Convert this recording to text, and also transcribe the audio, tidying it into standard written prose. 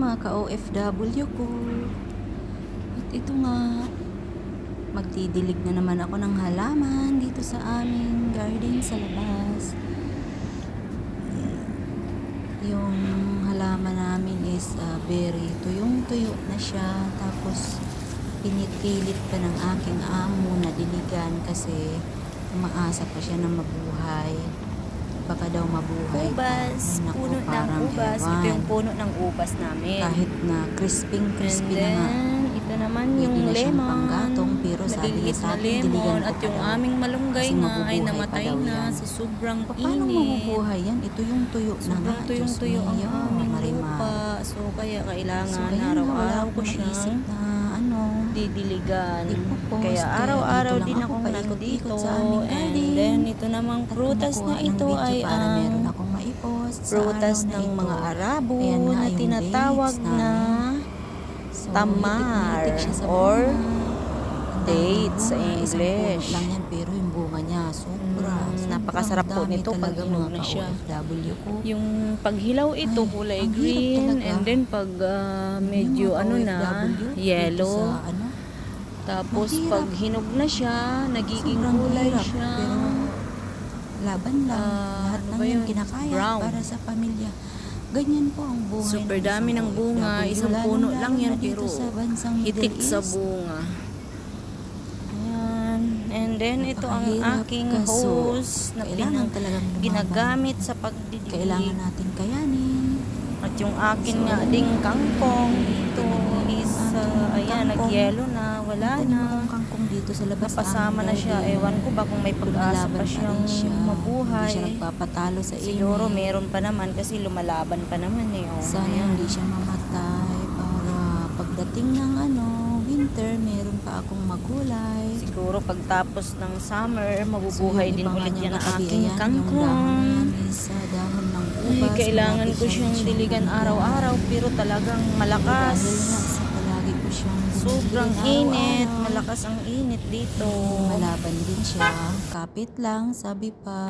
mga ka-OFW ko. At ito nga, magdidilig na naman ako ng halaman dito sa aming garden sa labas. Yung halaman namin is very tuyong-tuyo na siya. Tapos pinipilit pa ng aking amo na diligan kasi umaasa pa siya na mabuhay. Baka daw mabuhay Ubas, pa. Ay, naku, puno ng parang ubas. ewan. Ito yung puno ng ubas namin. Kahit na crispy And na nga. then, ito naman Pwede yung na siyang lemon. panggatong, pero sabi niya Maliliit sa na akin, diligan lemon. ko At pa yung daw. aming malunggay Kasi nga ay mabubuhay pa namatay daw na yan. sa sobrang Paano init. mabubuhay yan? Ito yung tuyo na nga. Sobrang tuyong-tuyo ang Diyos mio, aming Marimar. lupa. So, kaya kailangan So, ayan na, wala araw-araw ko akong maisip siyang na didiligan. Ipopos, Kaya kaya araw-araw dito din lang ako akong paikot-ikot nandito. sa aming And garden. then, ito namang At prutas kumukuha na ng ito video ay para meron ang akong maipost sa prutas araw na ng ito. mga Arabo Ayan nga na yung tinatawag dates na namin. So, tamar hitik siya sa or bunga. Ang daming dates sa bunga. Isang puno English. lang yan, pero yung bunga niya sobra. Napakasarap po dami nito pag talaga, hinog mga na siya. ka-OFW ko. Yung paghilaw ito Ay, kulay ang hirap green, talaga. and then pag medyo Yung mga ano na, OFW dito yellow. sa ano, Tapos mahirap. pag hinog na siya, nagiging sobrang kulay hirap, siya. pero laban lang. Lahat ano ng ba yan yun? kinakaya Brown. para sa pamilya. Ganyan po ang buhay Super ng dami isang ng bunga, OFW, isang lalong-lalo puno lang yan, na dito pero sa bansang Middle hitik sa East. bunga. Ayan. And then ito ang Napakahirap, aking kaso hose na kailangan talagang lumaban. ginagamit sa pagdidilig. Kailangan natin kayanin. At yung akin nga ding kangkong dito is ayan, nag-yellow na, wala Tanim na. akong kangkong dito sa labas. Napasama na siya. Ewan ko ba kung may pag-asa pa siyang mabuhay. Hindi siya nagpapatalo sa inyo. Siguro meron pa naman kasi lumalaban pa naman eh. Oh, Sana ayan. hindi siya mamatay para pagdating ng winter, meron pa akong magulay. Siguro pagtapos ng summer, mabubuhay yung din iba nga ulit niyang yan ang katabi, aking ayan, yung kangkong. dahon yan is dahon ng Ay, ubas. kailangan Malapit ko na siyang rin diligan bumigay. araw-araw pero talagang malakas. Dahil nga sa palagi ko siyang Sobrang binibigyan init, araw-araw. malakas ang init dito. Malaban din siya. Kapit lang, sabi pa.